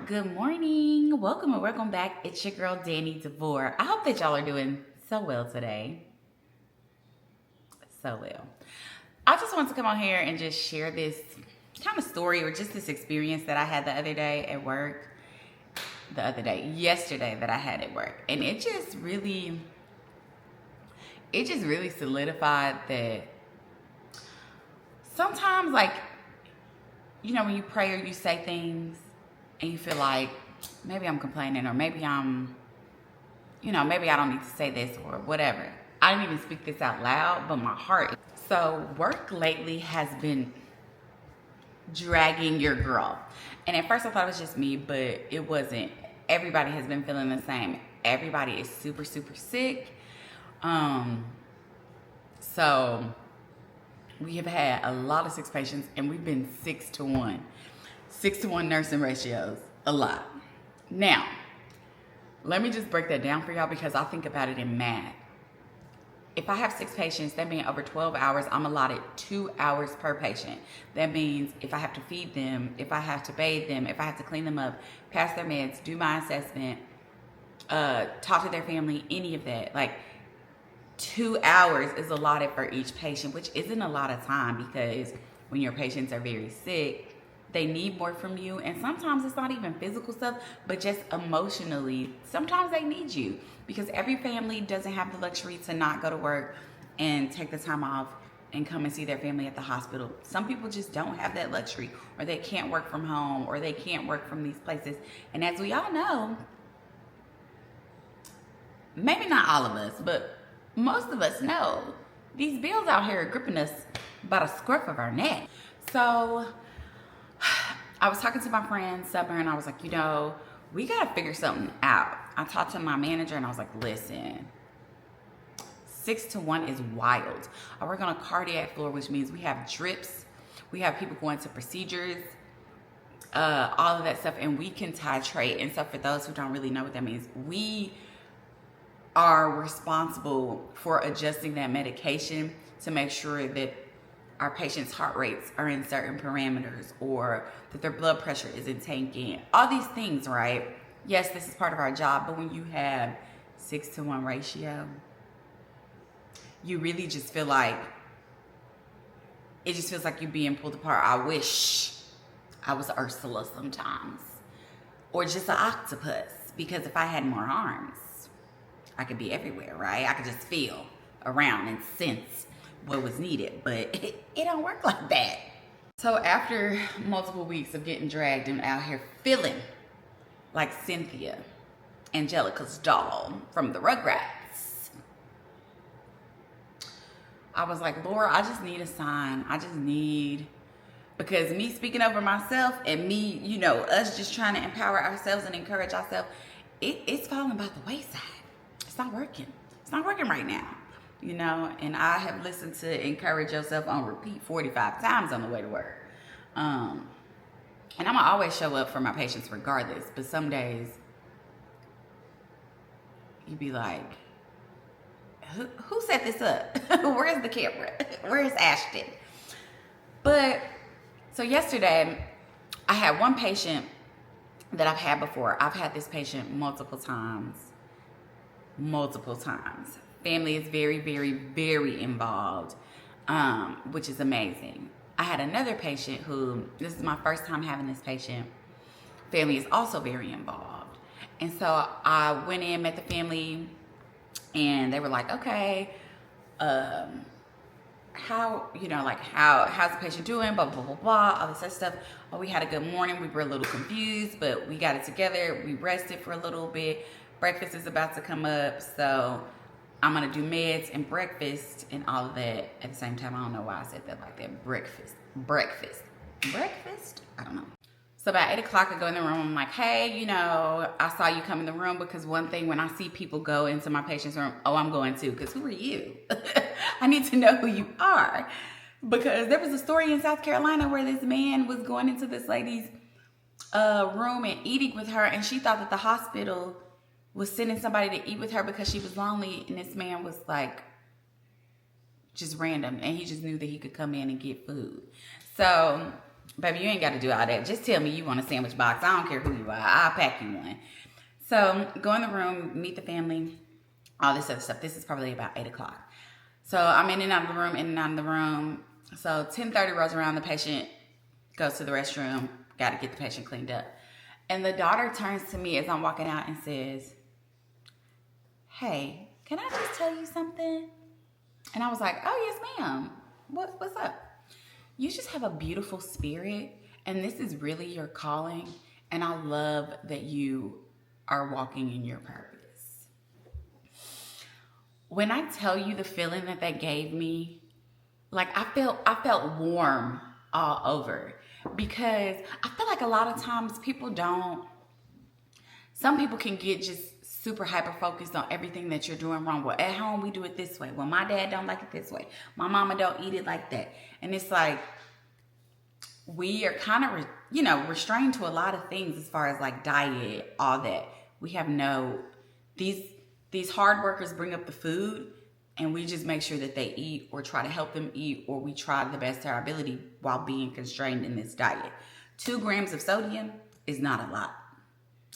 Good morning. Welcome and welcome back. It's your girl, Danny DeVore. I hope that y'all are doing so well today. So well. I just want to come on here and just share this kind of story or just this experience that I had the other day at work. Yesterday that I had at work. And it just really solidified that sometimes, like, when you pray or you say things and you feel like maybe I'm complaining or maybe maybe I don't need to say this or whatever. I didn't even speak this out loud, but my heart. So work lately has been dragging your girl. And at first I thought it was just me, but it wasn't. Everybody has been feeling the same. Everybody is super, super sick. So we have had a lot of sick patients and we've been 6-to-1. 6-to-1 nursing ratios, a lot. Now, let me just break that down for y'all because I think about it in math. If I have 6 patients, that means over 12 hours, I'm allotted 2 hours per patient. That means if I have to feed them, if I have to bathe them, if I have to clean them up, pass their meds, do my assessment, talk to their family, any of that, like 2 hours is allotted for each patient, which isn't a lot of time because when your patients are very sick, they need more from you. And sometimes it's not even physical stuff, but just emotionally, sometimes they need you because every family doesn't have the luxury to not go to work and take the time off and come and see their family at the hospital. Some people just don't have that luxury, or they can't work from home, or they can't work from these places. And as we all know, maybe not all of us, but most of us know these bills out here are gripping us by the scruff of our neck. So I was talking to my friend Summer and I was like, we gotta figure something out. I talked to my manager and I was like, listen, 6-to-1 is wild. I work on a cardiac floor, which means we have drips, we have people going to procedures, all of that stuff, and we can titrate. And so for those who don't really know what that means, we are responsible for adjusting that medication to make sure that our patients' heart rates are in certain parameters or that their blood pressure isn't tanking. All these things, right? Yes, this is part of our job, but when you have 6-to-1 ratio, you really just feel like, it just feels like you're being pulled apart. I wish I was Ursula sometimes, or just an octopus, because if I had more arms, I could be everywhere, right? I could just feel around and sense what was needed, but it don't work like that. So after multiple weeks of getting dragged and out here feeling like Cynthia, Angelica's doll from the Rugrats, I was like, Laura, I just need a sign. Because me speaking over myself and me, us just trying to empower ourselves and encourage ourselves, it's falling by the wayside. It's not working. It's not working right now. And I have listened to Encourage Yourself on repeat 45 times on the way to work. And I'm gonna always show up for my patients regardless, but some days you be like, who set this up? Where's the camera? Where's Ashton? But, so yesterday, I had one patient that I've had before. I've had this patient multiple times. Family is very, very, very involved, which is amazing. I had another patient who, this is my first time having this patient. Family is also very involved. And so I went in, met the family, and they were like, okay, how's the patient doing? Blah, blah, blah, blah, all this other stuff. Oh, we had a good morning. We were a little confused, but we got it together. We rested for a little bit. Breakfast is about to come up, so I'm gonna do meds and breakfast and all of that at the same time. I don't know why I said that like that. Breakfast. I don't know. So about 8 o'clock, I go in the room. I'm like, hey, I saw you come in the room, because one thing when I see people go into my patient's room, I'm going too, because who are you? I need to know who you are, because there was a story in South Carolina where this man was going into this lady's room and eating with her, and she thought that the hospital was sending somebody to eat with her because she was lonely, and this man was like just random, and he just knew that he could come in and get food. So baby, you ain't got to do all that. Just tell me you want a sandwich box. I don't care who you are. I'll pack you one. So go in the room, meet the family, all this other stuff. This is probably about 8 o'clock. So I'm in and out of the room, in and out of the room. So 10:30 rolls around, the patient goes to the restroom, got to get the patient cleaned up. And the daughter turns to me as I'm walking out and says, hey, can I just tell you something? And I was like, oh, yes, ma'am. What's up? You just have a beautiful spirit, and this is really your calling. And I love that you are walking in your purpose. When I tell you the feeling that that gave me, like I felt warm all over, because I feel like a lot of times some people can get just super hyper focused on everything that you're doing wrong. Well, at home we do it this way. Well, my dad don't like it this way. My mama don't eat it like that. And it's like, we are kind of, restrained to a lot of things as far as like diet, all that. We have these hard workers bring up the food, and we just make sure that they eat or try to help them eat, or we try the best of our ability while being constrained in this diet. 2 grams of sodium is not a lot.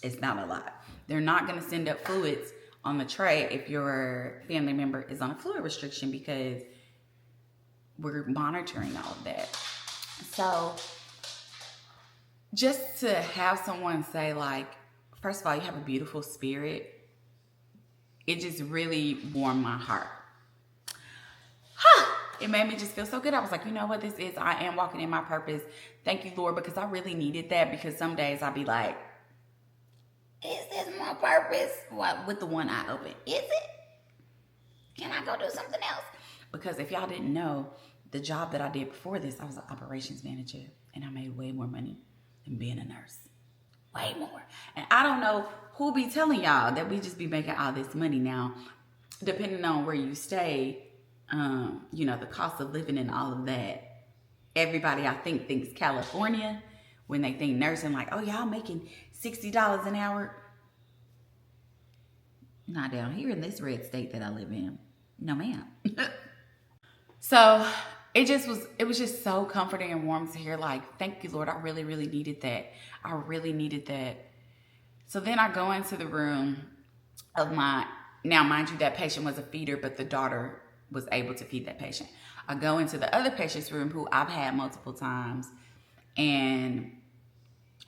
It's not a lot. They're not going to send up fluids on the tray if your family member is on a fluid restriction, because we're monitoring all of that. So just to have someone say, like, first of all, you have a beautiful spirit, it just really warmed my heart. It made me just feel so good. I was like, you know what this is? I am walking in my purpose. Thank you, Lord, because I really needed that, because some days I'll be like, is this my purpose? What, with the one eye open? Is it? Can I go do something else? Because if y'all didn't know, the job that I did before this, I was an operations manager, and I made way more money than being a nurse. Way more. And I don't know who be telling y'all that we just be making all this money now. Depending on where you stay, the cost of living and all of that. Everybody, I think, thinks California when they think nursing, like, oh, y'all making $60 an hour. Not down here in this red state that I live in. No, ma'am. So it was just so comforting and warm to hear, like, thank you, Lord. I really, really needed that. I really needed that. So then I go into the room of now mind you, that patient was a feeder, but the daughter was able to feed that patient. I go into the other patient's room, who I've had multiple times, and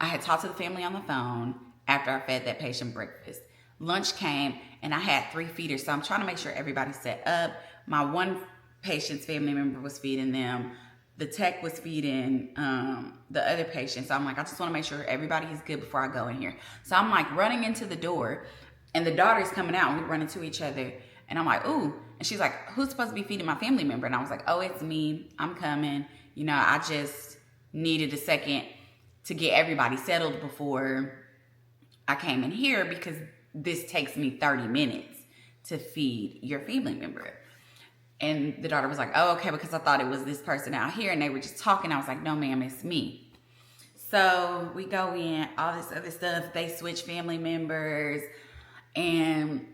I had talked to the family on the phone after I fed that patient breakfast. Lunch came, and I had 3 feeders, so I'm trying to make sure everybody's set up. My one patient's family member was feeding them. The tech was feeding the other patient. So I'm like, I just want to make sure everybody is good before I go in here. So I'm like running into the door, and the daughter's coming out, and we run into each other. And I'm like, ooh. And she's like, who's supposed to be feeding my family member? And I was like, oh, it's me. I'm coming. I just needed a second to get everybody settled before I came in here, because this takes me 30 minutes to feed your family member. And the daughter was like, oh, okay, because I thought it was this person out here, and they were just talking. I was like, no, ma'am, it's me. So we go in, all this other stuff. They switch family members, and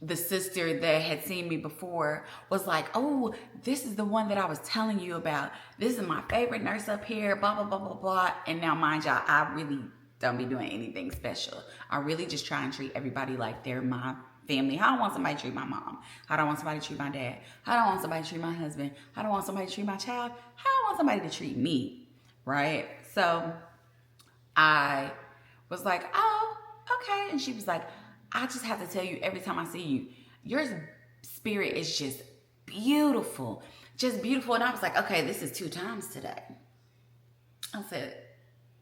the sister that had seen me before was like, oh, this is the one that I was telling you about. This is my favorite nurse up here, blah, blah, blah, blah, blah. And now, mind y'all, I really don't be doing anything special. I really just try and treat everybody like they're my family. How I want somebody to treat my mom. How do I want somebody to treat my dad. How do I want somebody to treat my husband. How do I want somebody to treat my child. How I want somebody to treat me, right? So I was like, oh, okay. And she was like, I just have to tell you, every time I see you, your spirit is just beautiful. Just beautiful. And I was like, okay, this is 2 times today. I said,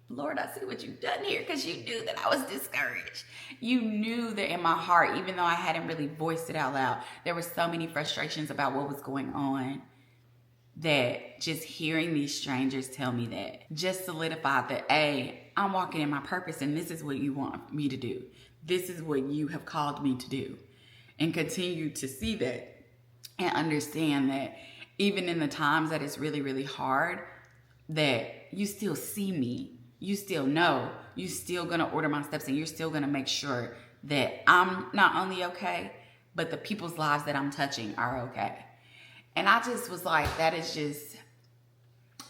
Lord, I see what you've done here, because you knew that I was discouraged. You knew that in my heart, even though I hadn't really voiced it out loud, there were so many frustrations about what was going on, that just hearing these strangers tell me that just solidified that, I'm walking in my purpose, and this is what you want me to do. This is what you have called me to do. And continue to see that and understand that even in the times that it's really, really hard, that you still see me. You still know. You still going to order my steps, and you're still going to make sure that I'm not only okay, but the people's lives that I'm touching are okay. And I just was like, that is just,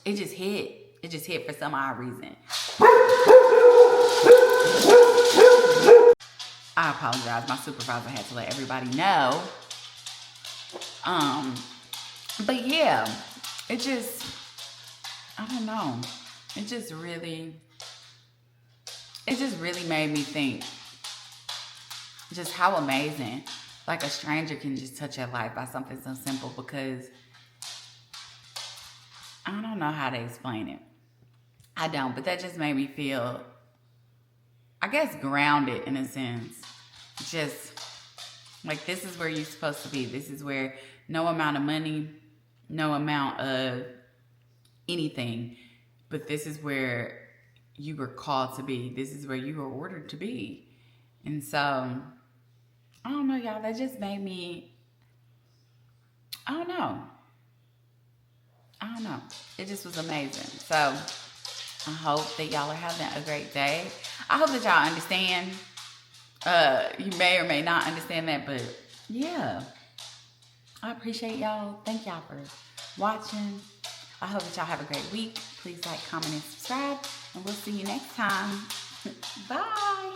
it just hit. It just hit for some odd reason. I apologize. My supervisor had to let everybody know. But yeah, it just, I don't know. It just really made me think just how amazing, like, a stranger can just touch your life by something so simple, because I don't know how to explain it. I don't, but that just made me feel, I guess, grounded in a sense. Just like, this is where you're supposed to be. This is where no amount of money, no amount of anything, but this is where you were called to be. This is where you were ordered to be. And so, I don't know, y'all. That just made me, I don't know. It just was amazing. So, I hope that y'all are having a great day. I hope that y'all understand. You may or may not understand that, but yeah. I appreciate y'all. Thank y'all for watching. I hope that y'all have a great week. Please like, comment, and subscribe. And we'll see you next time. Bye.